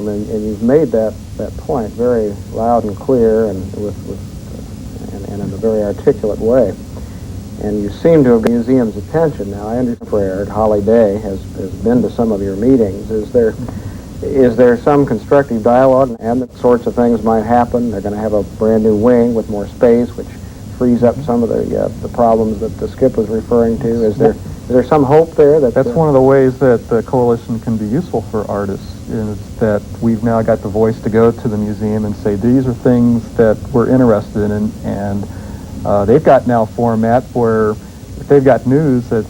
and you've made that point very loud and clear, and and in a very articulate way. And you seem to have the museum's attention. Now, I understand Holly Day has been to some of your meetings. Is there some constructive dialogue, and that sorts of things might happen? They're going to have a brand new wing with more space, which frees up some of the problems that the Skip was referring to. Is there some hope there? That's one of the ways that the coalition can be useful for artists, is that we've now got the voice to go to the museum and say, these are things that we're interested in, and they've got now format where if they've got news that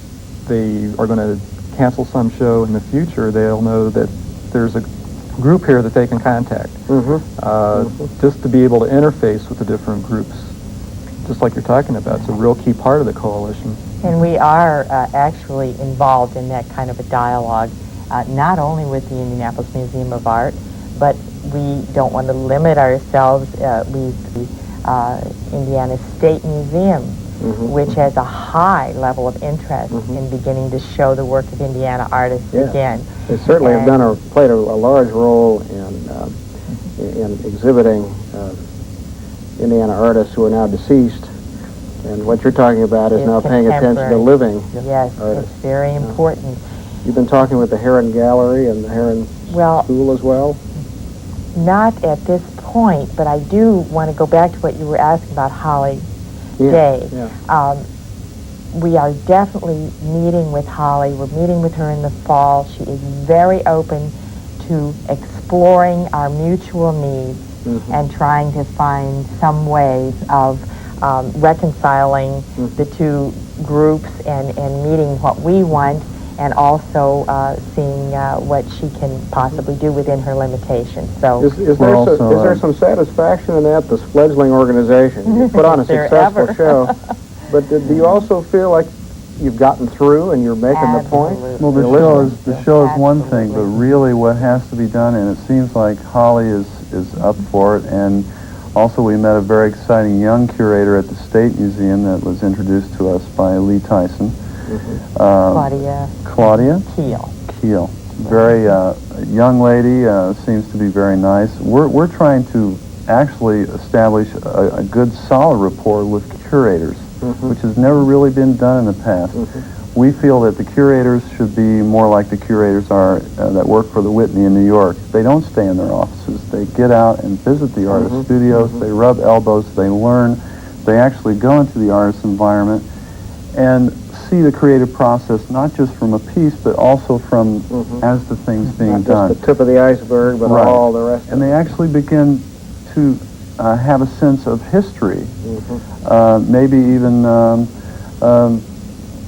they are going to cancel some show in the future, they'll know that there's a group here that they can contact. Just to be able to interface with the different groups, just like you're talking about. It's a real key part of the coalition. And we are actually involved in that kind of a dialogue, not only with the Indianapolis Museum of Art, but we don't want to limit ourselves with the Indiana State Museum, which has a high level of interest in beginning to show the work of Indiana artists again. They certainly have played a large role in exhibiting Indiana artists who are now deceased. And what you're talking about is now paying attention to living artists. It's very important. You've been talking with the Heron Gallery and the Heron School as well? Not at this point, but I do want to go back to what you were asking about Holly Day. We are definitely meeting with Holly. We're meeting with her in the fall. She is very open to exploring our mutual needs and trying to find some ways of reconciling the two groups and meeting what we want, and also seeing what she can possibly do within her limitations. So is there some satisfaction in that, this fledgling organization? You put on a successful show, but do you also feel like you've gotten through and you're making the point? Well, the show is one thing, but really what has to be done, and it seems like Holly is up for it, and also we met a very exciting young curator at the State Museum that was introduced to us by Lee Tyson. Claudia Keel. Very young lady, seems to be very nice. We're trying to actually establish a good solid rapport with curators, which has never really been done in the past. We feel that the curators should be more like the curators are that work for the Whitney in New York. They don't stay in their offices. They get out and visit the artist studios. They rub elbows. They learn. They actually go into the artist environment and see the creative process, not just from a piece, but also from as the thing's being done. Not just the tip of the iceberg, but all the rest of it. And they actually begin to have a sense of history. Maybe even,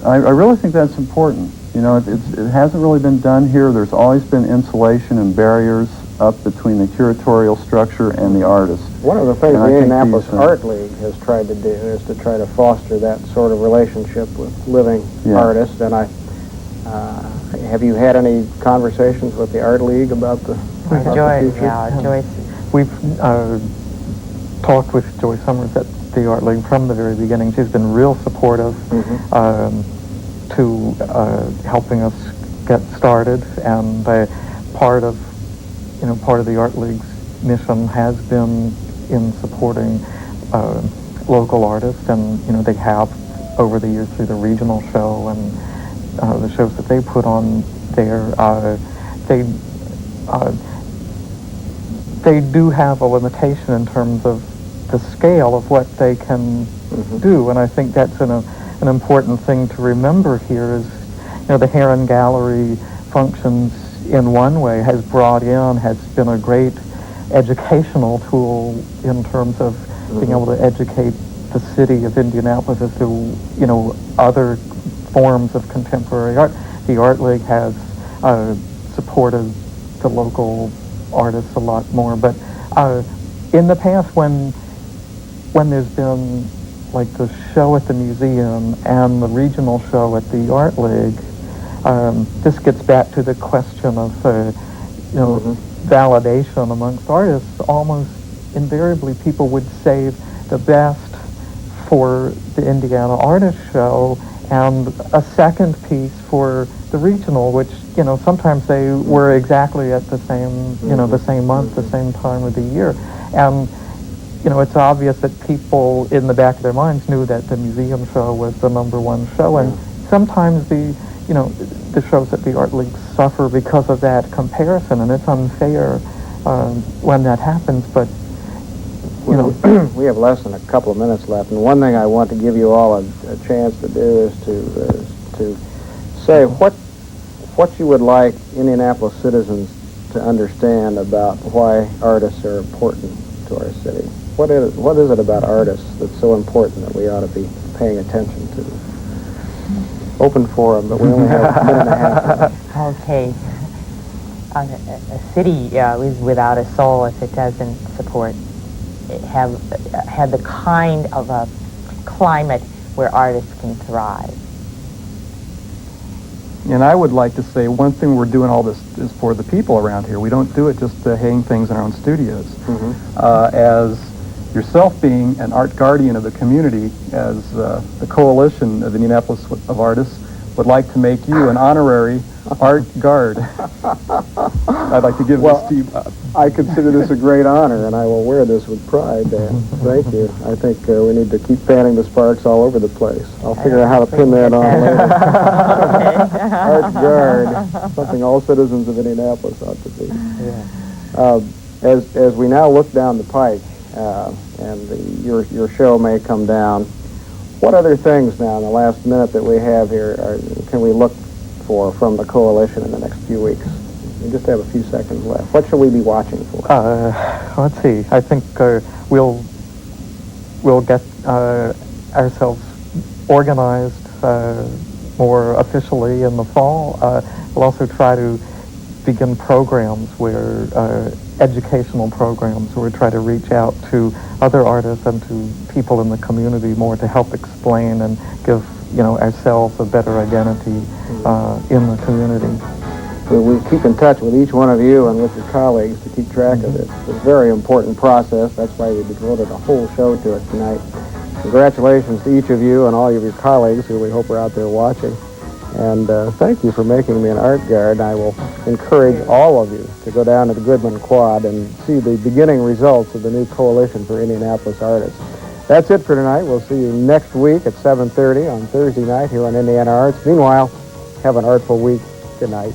I really think that's important. You know, it hasn't really been done here. There's always been insulation and barriers up between the curatorial structure and the artist. One of the things the Indianapolis Art League has tried to do is to try to foster that sort of relationship with living artists. And have you had any conversations with the Art League about the Joyce? We've talked with Joyce Summers at the Art League from the very beginning. She's been real supportive to helping us get started, and part of the Art League's mission has been in supporting local artists, and they have over the years through the regional show and the shows that they put on there. They do have a limitation in terms of the scale of what they can do, and I think that's an important thing to remember here. Is the Heron Gallery functions in one way, has been a great educational tool in terms of being able to educate the city of Indianapolis as to other forms of contemporary art. The Art League has supported the local artists a lot more, but in the past when there's been like the show at the museum and the regional show at the Art League, this gets back to the question of validation amongst artists. Almost invariably people would save the best for the Indiana Artist Show, and a second piece for the regional, which, you know, sometimes they were exactly at the same, you know, the same month, the same time of the year. And, you know, it's obvious that people in the back of their minds knew that the museum show was the #1 show, and sometimes the, you know, the shows at the Art League suffer because of that comparison, and it's unfair when that happens, but, you know. We have less than a couple of minutes left, and one thing I want to give you all a chance to do is to say what you would like Indianapolis citizens to understand about why artists are important to our city. What is it about artists that's so important that we ought to be paying attention to? Open forum, but we only have a minute and a half. Okay. A city is without a soul if it doesn't support, have the kind of a climate where artists can thrive. And I would like to say one thing we're doing all this is for the people around here. We don't do it just to hang things in our own studios. As yourself being an art guardian of the community, as the Coalition of Indianapolis of Artists would like to make you an honorary art guard. I'd like to give this to you. I consider this a great honor, and I will wear this with pride, Dan. Thank you. I think we need to keep fanning the sparks all over the place. I'll figure out how to pin that on later. Art guard, something all citizens of Indianapolis ought to be. As we now look down the pike, and your show may come down, what other things now in the last minute that we have here can we look for from the Coalition in the next few weeks? We just have a few seconds left. What should we be watching for? Let's see. I think we'll get ourselves organized more officially in the fall. We'll also try to begin programs where educational programs where we try to reach out to other artists and to people in the community more to help explain and give, you know, ourselves a better identity in the community. We keep in touch with each one of you and with your colleagues to keep track of this. It's a very important process. That's why we devoted a whole show to it tonight. Congratulations to each of you and all of your colleagues who we hope are out there watching. And thank you for making me an art guard. I will encourage all of you to go down to the Goodman Quad and see the beginning results of the new Coalition for Indianapolis Artists. That's it for tonight. We'll see you next week at 7:30 on Thursday night here on Indiana Arts. Meanwhile, have an artful week. Good night.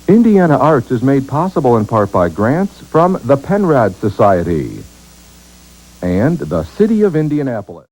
Indiana Arts is made possible in part by grants from the Penrad Society and the City of Indianapolis.